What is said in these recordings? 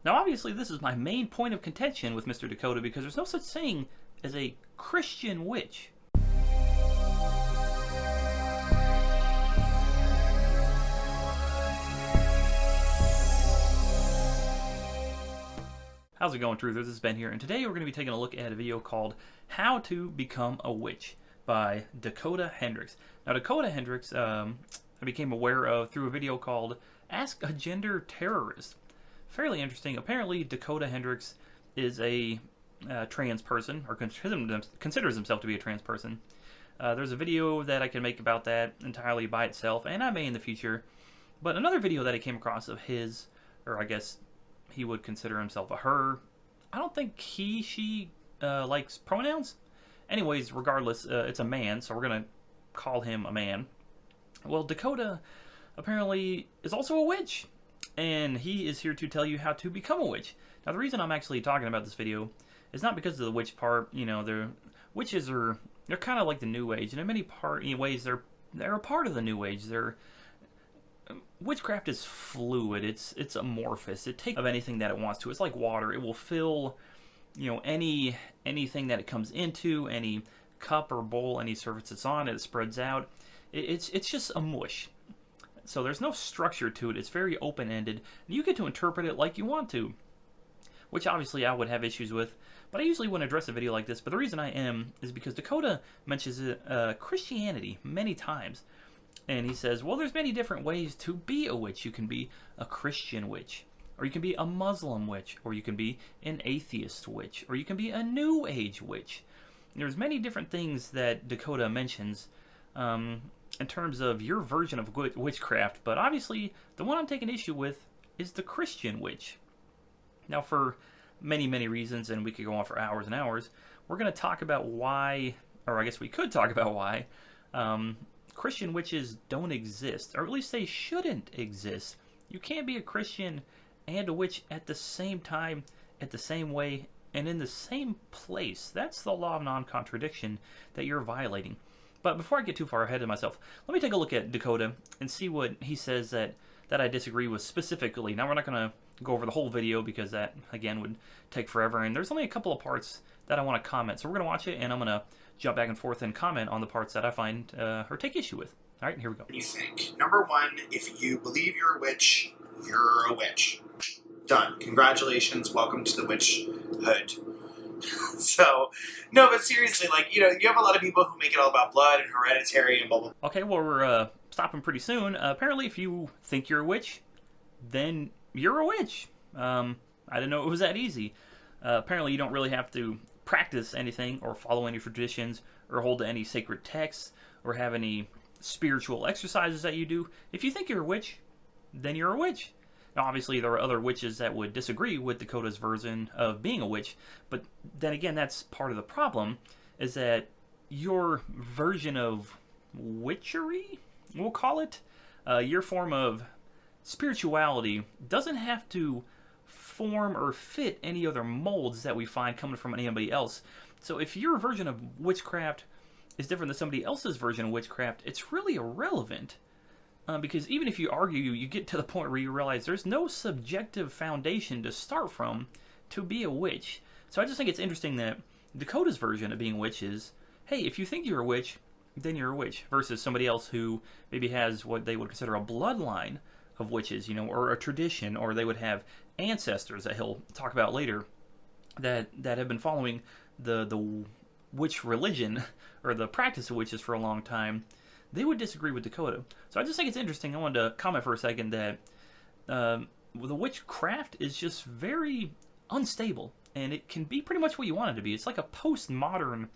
Now obviously this is my main point of contention with Mr. Dakota because there's no such thing as a Christian witch. How's it going, Truthers? This is Ben here, and today we're going to be taking a look at a video called How to Become a Witch by Dakota Hendricks. Now Dakota Hendricks I became aware of through a video called Ask a Gender Terrorist. Fairly interesting. Apparently Dakota Hendricks is a trans person, or considers himself to be a trans person. There's a video that I can make about that entirely by itself, and I may in the future. But another video that I came across of his, or I guess he would consider himself a her. I don't think she likes pronouns. Anyways, regardless, it's a man, so we're going to call him a man. Well, Dakota apparently is also a witch, and he is here to tell you how to become a witch. Now, the reason I'm actually talking about this video is not because of the witch part. You know, witches they're kind of like the New Age, and in many ways they're a part of the New Age. Witchcraft is fluid. It's amorphous. It takes of anything that it wants to. It's like water. It will fill, you know, anything that it comes into, any cup or bowl, any surface it's on. It spreads out. It's just a mush. So there's no structure to it. It's very open-ended. You get to interpret it like you want to, which obviously I would have issues with. But I usually wouldn't address a video like this. But the reason I am is because Dakota mentions Christianity many times. And he says, well, there's many different ways to be a witch. You can be a Christian witch, or you can be a Muslim witch, or you can be an atheist witch, or you can be a New Age witch. There's many different things that Dakota mentions in terms of your version of witchcraft, but obviously the one I'm taking issue with is the Christian witch. Now, for many, many reasons, and we could go on for hours and hours, we're going to talk about why, or I guess we could talk about why, Christian witches don't exist, or at least they shouldn't exist. You can't be a Christian and a witch at the same time, at the same way, and in the same place. That's the law of non-contradiction that you're violating. But before I get too far ahead of myself, let me take a look at Dakota and see what he says that I disagree with specifically. Now, we're not going to go over the whole video because that, again, would take forever, and there's only a couple of parts that I want to comment. So we're going to watch it, and I'm going to jump back and forth and comment on the parts that I find or take issue with. All right, here we go. You think. Number one, if you believe you're a witch, you're a witch. Done. Congratulations. Welcome to the witch hood. So, no, but seriously, like, you know, you have a lot of people who make it all about blood and hereditary and blah, blah. Okay, well, we're stopping pretty soon. Apparently, if you think you're a witch, then you're a witch. I didn't know it was that easy. Apparently, you don't really have to practice anything or follow any traditions or hold to any sacred texts or have any spiritual exercises that you do. If you think you're a witch, then you're a witch. Now, obviously, there are other witches that would disagree with Dakota's version of being a witch, but then again, that's part of the problem, is that your version of witchery, we'll call it, your form of spirituality doesn't have to form or fit any other molds that we find coming from anybody else. So if your version of witchcraft is different than somebody else's version of witchcraft, it's really irrelevant. Because even if you argue, you get to the point where you realize there's no subjective foundation to start from to be a witch. So I just think it's interesting that Dakota's version of being a witch is, hey, if you think you're a witch, then you're a witch, versus somebody else who maybe has what they would consider a bloodline of witches, you know, or a tradition, or they would have ancestors that he'll talk about later that have been following the witch religion or the practice of witches for a long time. They would disagree with Dakota. So I just think it's interesting. I wanted to comment for a second that the witchcraft is just very unstable, and it can be pretty much what you want it to be. It's like a postmodern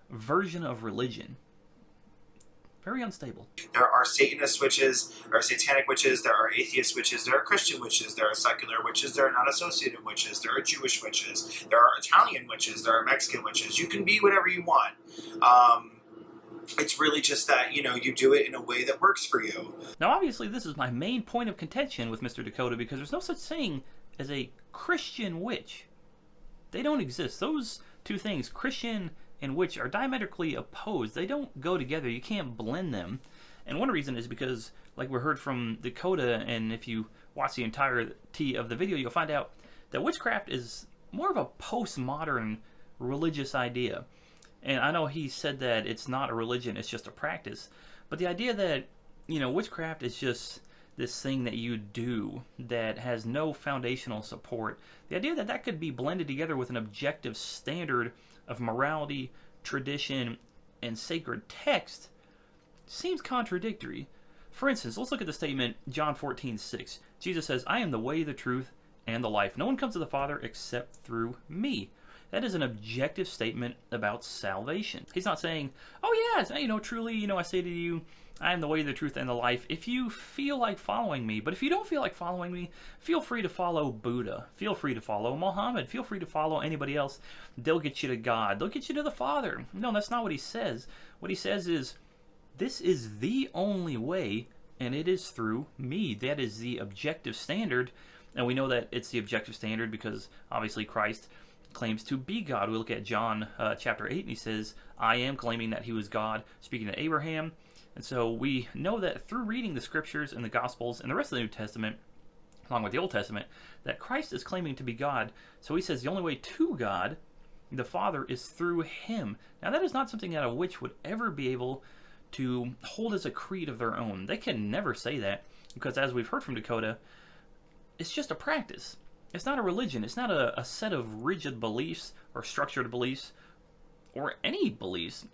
version of religion. Very unstable. There are Satanist witches, there are satanic witches, there are atheist witches, there are Christian witches, there are secular witches, there are non-associated witches, there are Jewish witches, there are Italian witches, there are Mexican witches. You can be whatever you want. It's really just that, you know, you do it in a way that works for you. Now, obviously, this is my main point of contention with Mr. Dakota, because there's no such thing as a Christian witch. They don't exist. Those two things, Christian and witch, are diametrically opposed. They don't go together. You can't blend them. And one reason is because, like we heard from Dakota, and if you watch the entirety of the video, you'll find out that witchcraft is more of a postmodern religious idea. And I know he said that it's not a religion, it's just a practice. But the idea that, witchcraft is just this thing that you do that has no foundational support, the idea that that could be blended together with an objective standard of morality, tradition, and sacred text seems contradictory. For instance, let's look at the statement, John 14:6. Jesus says, "I am the way, the truth, and the life. No one comes to the Father except through me." That is an objective statement about salvation. He's not saying, "Oh yes, truly, I say to you, I am the way, the truth, and the life, if you feel like following me. But if you don't feel like following me, feel free to follow Buddha. Feel free to follow Muhammad. Feel free to follow anybody else. They'll get you to God. They'll get you to the Father." No, that's not what he says. What he says is, this is the only way, and it is through me. That is the objective standard. And we know that it's the objective standard because obviously Christ claims to be God. We look at John chapter 8, and he says, "I am," claiming that he was God, speaking to Abraham. And so we know that through reading the scriptures and the Gospels and the rest of the New Testament, along with the Old Testament, that Christ is claiming to be God. So he says the only way to God, the Father, is through him. Now that is not something that a witch would ever be able to hold as a creed of their own. They can never say that because, as we've heard from Dakota, it's just a practice. It's not a religion. It's not a set of rigid beliefs or structured beliefs or any beliefs.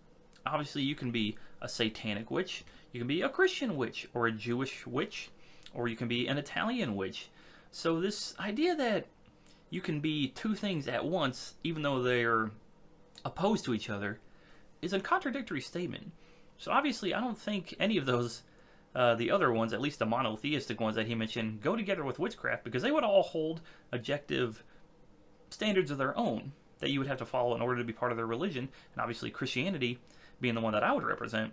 Obviously, you can be a satanic witch, you can be a Christian witch, or a Jewish witch, or you can be an Italian witch. So this idea that you can be two things at once, even though they're opposed to each other, is a contradictory statement. So obviously, I don't think any of those, the other ones, at least the monotheistic ones that he mentioned, go together with witchcraft, because they would all hold objective standards of their own that you would have to follow in order to be part of their religion. And obviously Christianity, being the one that I would represent,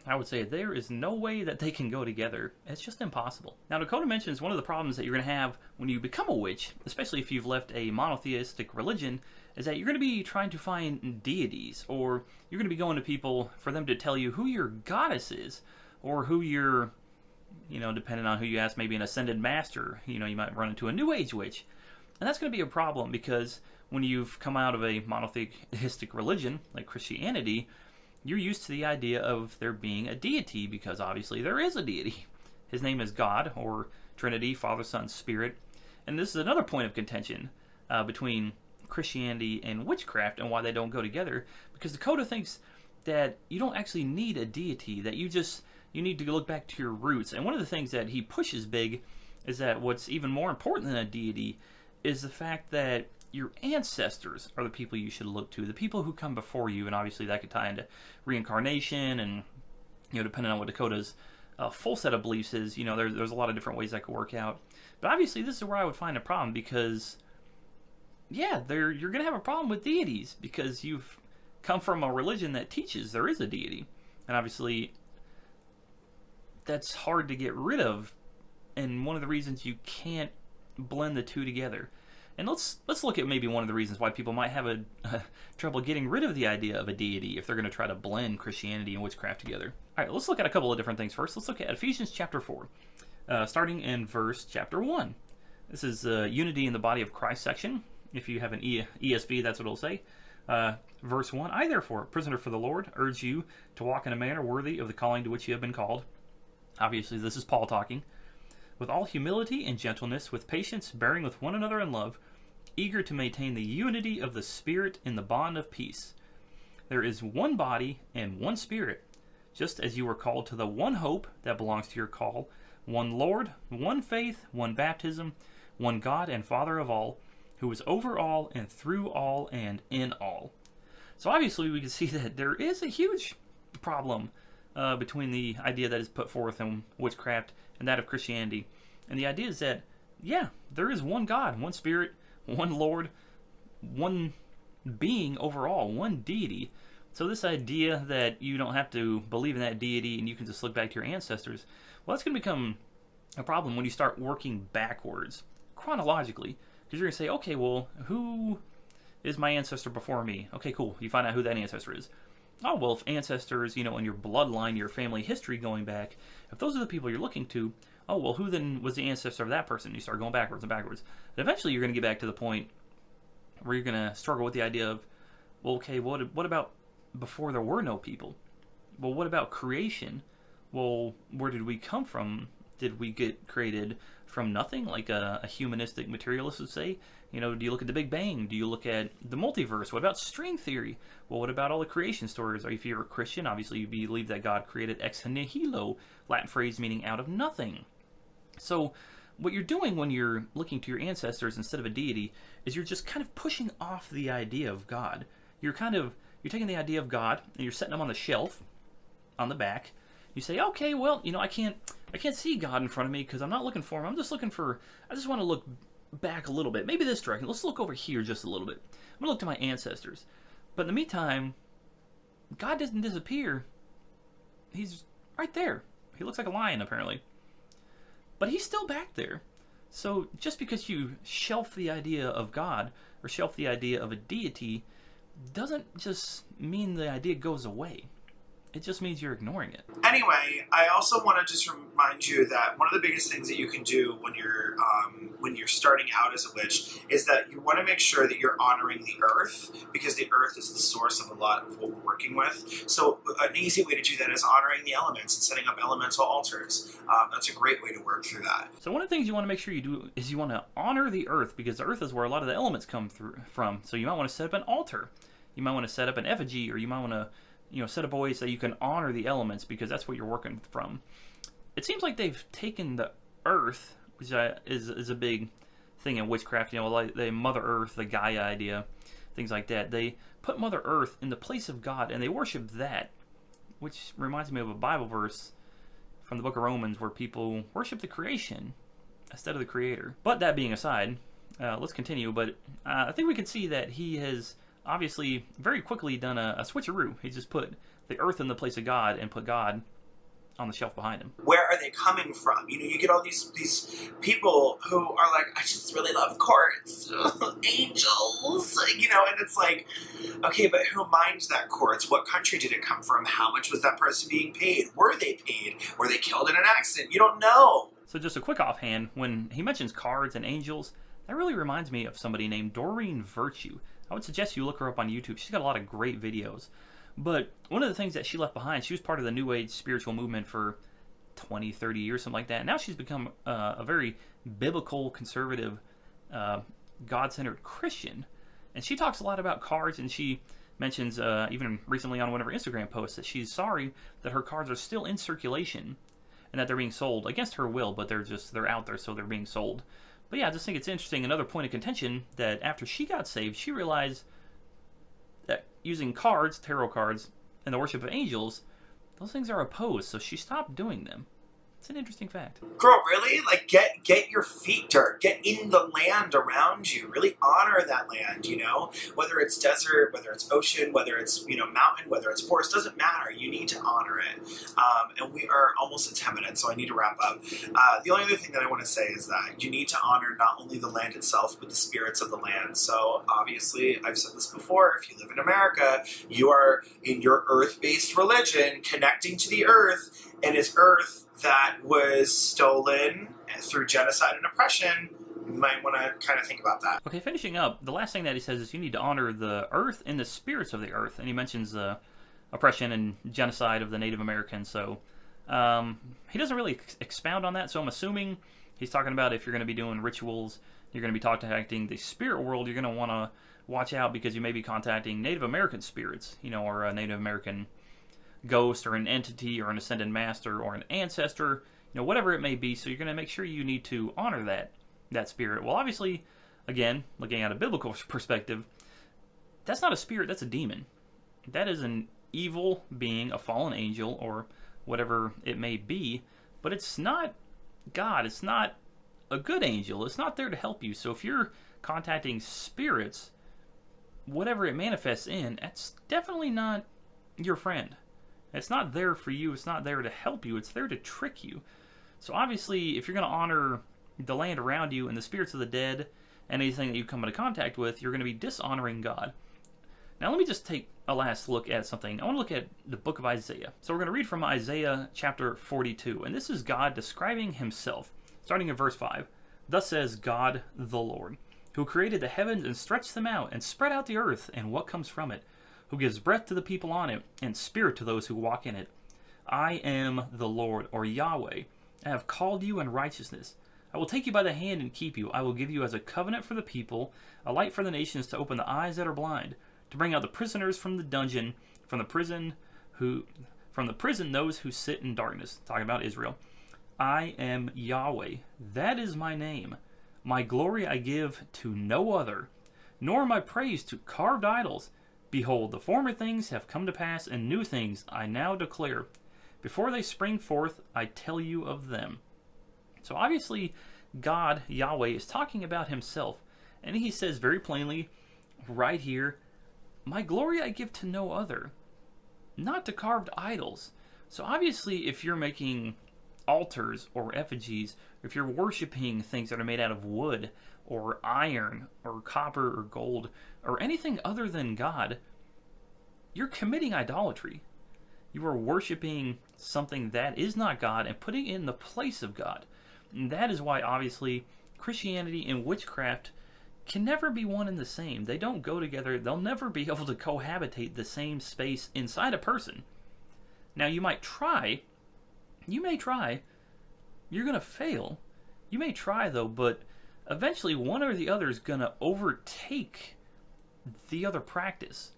I would say there is no way that they can go together. It's just impossible. Now, Dakota mentions one of the problems that you're going to have when you become a witch, especially if you've left a monotheistic religion, is that you're going to be trying to find deities, or you're going to be going to people for them to tell you who your goddess is, or who your, depending on who you ask, maybe an ascended master. You might run into a New Age witch. And that's going to be a problem because when you've come out of a monotheistic religion like Christianity, you're used to the idea of there being a deity, because obviously there is a deity. His name is God, or Trinity, Father, Son, Spirit. And this is another point of contention between Christianity and witchcraft and why they don't go together, because Dakota thinks that you don't actually need a deity, that you need to look back to your roots. And one of the things that he pushes big is that what's even more important than a deity is the fact that your ancestors are the people you should look to, the people who come before you. And obviously that could tie into reincarnation, and depending on what Dakota's full set of beliefs is, there's a lot of different ways that could work out. But obviously this is where I would find a problem, because you're going to have a problem with deities because you've come from a religion that teaches there is a deity. And obviously that's hard to get rid of, and one of the reasons you can't blend the two together. And let's look at maybe one of the reasons why people might have trouble getting rid of the idea of a deity if they're going to try to blend Christianity and witchcraft together. All right, let's look at a couple of different things first. Let's look at Ephesians chapter 4, starting in verse chapter 1. This is the unity in the body of Christ section. If you have an ESV, that's what it'll say. Verse 1, "I therefore, prisoner for the Lord, urge you to walk in a manner worthy of the calling to which you have been called." Obviously, this is Paul talking. "With all humility and gentleness, with patience, bearing with one another in love, eager to maintain the unity of the Spirit in the bond of peace. There is one body and one Spirit, just as you were called to the one hope that belongs to your call, one Lord, one faith, one baptism, one God and Father of all, who is over all and through all and in all." So obviously we can see that there is a huge problem between the idea that is put forth in witchcraft and that of Christianity. And the idea is that, there is one God, one Spirit, one Lord, one being overall, one deity. So this idea that you don't have to believe in that deity and you can just look back to your ancestors, well, that's going to become a problem when you start working backwards, chronologically. Because you're going to say, okay, well, who is my ancestor before me? Okay, cool. You find out who that ancestor is. Oh, well, if ancestors, in your bloodline, your family history going back, if those are the people you're looking to, oh, well, who then was the ancestor of that person? You start going backwards and backwards. And eventually you're going to get back to the point where you're going to struggle with the idea of, well, okay, what about before there were no people? Well, what about creation? Well, where did we come from? Did we get created from nothing, like a humanistic materialist would say? You know, do you look at the Big Bang? Do you look at the multiverse? What about string theory? Well, what about all the creation stories? If you're a Christian, obviously you believe that God created ex nihilo, Latin phrase meaning out of nothing. So what you're doing when you're looking to your ancestors instead of a deity is you're just kind of pushing off the idea of God. You're taking the idea of God and you're setting them on the shelf on the back. You say, okay, well, you know, I can't see God in front of me because I'm not looking for him. I just want to look back a little bit. Maybe this direction. Let's look over here just a little bit. I'm going to look to my ancestors. But in the meantime, God doesn't disappear. He's right there. He looks like a lion, apparently. But he's still back there. So just because you shelf the idea of God or shelf the idea of a deity doesn't just mean the idea goes away. It just means you're ignoring it. Anyway, I also want to just remind you that one of the biggest things that you can do when you're starting out as a witch is that you want to make sure that you're honoring the earth, because the earth is the source of a lot of what we're working with. So an easy way to do that is honoring the elements and setting up elemental altars. That's a great way to work through that. So one of the things you want to make sure you do is you want to honor the earth, because the earth is where a lot of the elements come from. So you might want to set up an altar. You might want to set up an effigy, or you might want to set up a way so you can honor the elements, because that's what you're working from. It seems like they've taken the earth, which is a big thing in witchcraft, like the Mother Earth, the Gaia idea, things like that. They put Mother Earth in the place of God, and they worship that, which reminds me of a Bible verse from the book of Romans where people worship the creation instead of the Creator. But that being aside, let's continue. But I think we can see that he has obviously very quickly done a switcheroo. He just put the earth in the place of God and put God on the shelf behind him. Where are they coming from? You get all these people who are like, I just really love quartz, angels, and it's like, okay, but who mined that quartz? What country did it come from? How much was that person being paid? Were they paid? Were they killed in an accident? You don't know. So just a quick offhand, when he mentions cards and angels, that really reminds me of somebody named Doreen Virtue. I would suggest you look her up on YouTube. She's got a lot of great videos. But one of the things that she left behind, she was part of the New Age spiritual movement for 20, 30 years, something like that. Now she's become a very biblical, conservative, God-centered Christian. And she talks a lot about cards, and she mentions, even recently on one of her Instagram posts, that she's sorry that her cards are still in circulation and that they're being sold against her will, but they're out there, so they're being sold. But yeah, I just think it's interesting, another point of contention, that after she got saved, she realized that using cards, tarot cards, and the worship of angels, those things are opposed, so she stopped doing them. It's an interesting fact. Girl, really? Like, get your feet dirt. Get in the land around you. Really honor that land, Whether it's desert, whether it's ocean, whether it's, mountain, whether it's forest, doesn't matter. You need to honor it. And we are almost at 10 minutes, so I need to wrap up. The only other thing that I want to say is that you need to honor not only the land itself, but the spirits of the land. So, obviously, I've said this before, if you live in America, you are in your earth-based religion, connecting to the earth, and it's earth that was stolen through genocide and oppression. You might want to kind of think about that. Okay, finishing up, the last thing that he says is you need to honor the earth and the spirits of the earth. And he mentions the oppression and genocide of the Native Americans. So he doesn't really expound on that. So I'm assuming he's talking about if you're going to be doing rituals, you're going to be contacting the spirit world, you're going to want to watch out because you may be contacting Native American spirits, or a Native American ghost or an entity or an ascended master or an ancestor, whatever it may be. So you're going to make sure you need to honor that spirit. Well, obviously, again, looking at a biblical perspective, that's not a spirit, that's a demon. That is an evil being, a fallen angel, or whatever it may be, but it's not God. It's not a good angel. It's not there to help you. So if you're contacting spirits, whatever it manifests in, that's definitely not your friend. It's not there for you. It's not there to help you. It's there to trick you. So obviously, if you're going to honor the land around you and the spirits of the dead and anything that you come into contact with, you're going to be dishonoring God. Now let me just take a last look at something. I want to look at the book of Isaiah. So we're going to read from Isaiah chapter 42. And this is God describing himself, starting in verse 5. Thus says God the Lord, who created the heavens and stretched them out and spread out the earth and what comes from it, who gives breath to the people on it and spirit to those who walk in it. I am the Lord, or Yahweh. I have called you in righteousness. I will take you by the hand and keep you. I will give you as a covenant for the people, a light for the nations, to open the eyes that are blind, to bring out the prisoners from the dungeon, from the prison those who sit in darkness. Talking about Israel. I am Yahweh. That is my name. My glory I give to no other, nor my praise to carved idols. Behold, the former things have come to pass, and new things I now declare. Before they spring forth, I tell you of them. So obviously, God, Yahweh, is talking about himself. And he says very plainly, right here, my glory I give to no other, not to carved idols. So obviously, if you're making altars or effigies, if you're worshiping things that are made out of wood or iron or copper or gold or anything other than God, you're committing idolatry. You are worshiping something that is not God and putting it in the place of God. And that is why, obviously, Christianity and witchcraft can never be one and the same. They don't go together. They'll never be able to cohabitate the same space inside a person. Now, you might try. You may try. You're going to fail. You may try, though, but eventually one or the other is going to overtake the other practice.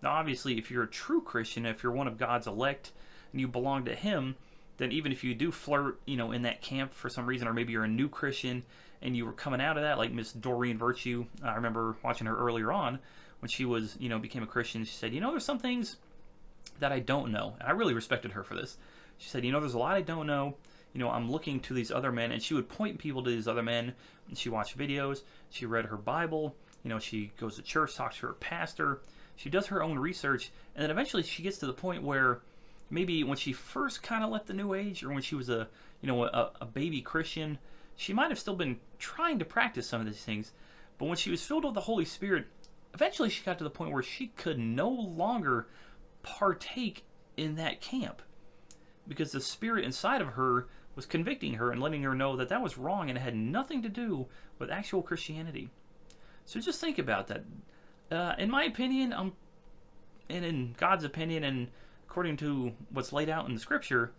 Now, obviously, if you're a true Christian, if you're one of God's elect, and you belong to him, then even if you do flirt, in that camp for some reason, or maybe you're a new Christian, and you were coming out of that, like Miss Doreen Virtue, I remember watching her earlier on, when she was, became a Christian, she said, there's some things that I don't know. And I really respected her for this. She said, there's a lot I don't know. I'm looking to these other men, and she would point people to these other men, and she watched videos, she read her Bible, she goes to church, talks to her pastor, she does her own research, and then eventually she gets to the point where maybe when she first kind of left the New Age, or when she was a baby Christian, she might have still been trying to practice some of these things, but when she was filled with the Holy Spirit, eventually she got to the point where she could no longer partake in that camp, because the Spirit inside of her was convicting her and letting her know that that was wrong and it had nothing to do with actual Christianity. So just think about that. In my opinion, and in God's opinion, and according to what's laid out in the Scripture,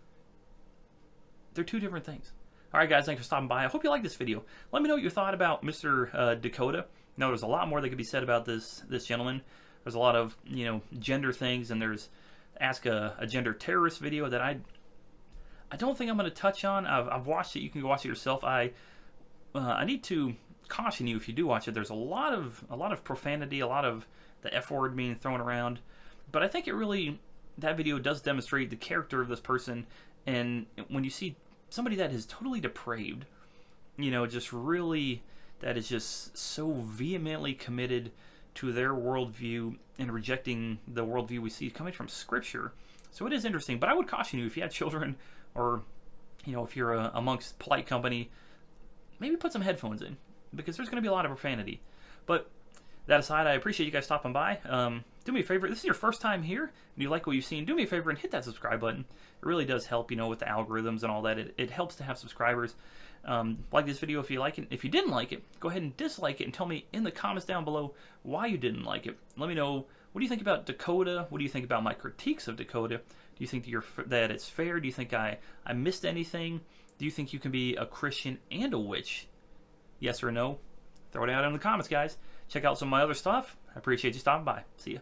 they're two different things. All right, guys, thanks for stopping by. I hope you liked this video. Let me know what you thought about Mr. Dakota. Now, there's a lot more that could be said about this gentleman. There's a lot of gender things, and there's Ask a Gender Terrorist video that I don't think I'm going to touch on. I've watched it. You can go watch it yourself. I need to caution you if you do watch it. There's a lot of profanity, a lot of the F word being thrown around, but I think that video does demonstrate the character of this person. And when you see somebody that is totally depraved, just really, that is just so vehemently committed to their worldview and rejecting the worldview we see coming from Scripture. So it is interesting, but I would caution you, if you have children, or if you're amongst polite company, maybe put some headphones in, because there's going to be a lot of profanity. But that aside, I appreciate you guys stopping by. Do me a favor, this is your first time here, and you like what you've seen, do me a favor and hit that subscribe button. It really does help, with the algorithms and all that. It helps to have subscribers. Like this video if you like it. If you didn't like it, go ahead and dislike it and tell me in the comments down below why you didn't like it. Let me know, what do you think about Dakota? What do you think about my critiques of Dakota? Do you think that it's fair? Do you think I missed anything? Do you think you can be a Christian and a witch? Yes or no? Throw it out in the comments, guys. Check out some of my other stuff. I appreciate you stopping by. See ya.